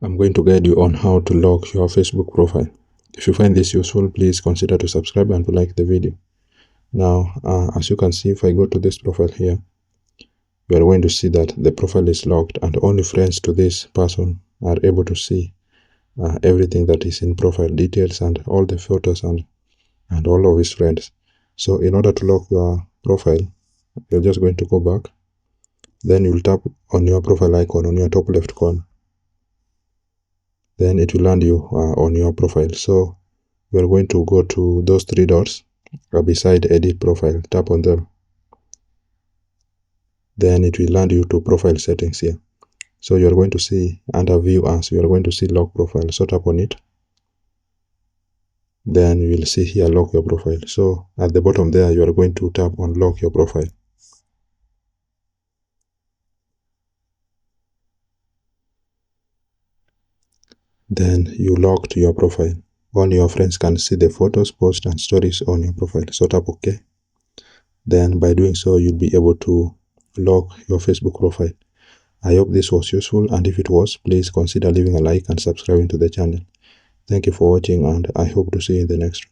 I'm going to guide you on how to lock your Facebook profile. If you find this useful, please consider to subscribe and to like the video. Now, as you can see, if I go to this profile here, you are going to see that the profile is locked and only friends to this person are able to see everything that is in profile details and all the photos and all of his friends. So in order to lock your profile, you're just going to go back. Then you'll tap on your profile icon on your top left corner. Then it will land you on your profile. So we are going to go to those three dots beside edit profile. Tap on them. Then it will land you to profile settings here. So you are going to see under view as, you are going to see lock profile. So tap on it. Then you will see here lock your profile. So at the bottom there, you are going to tap on lock your profile. Then you locked your profile. Only your friends can see the photos, posts, and stories on your profile. So tap OK. Then by doing so, you'll be able to lock your Facebook profile. I hope this was useful, and if it was, please consider leaving a like and subscribing to the channel. Thank you for watching, and I hope to see you in the next one.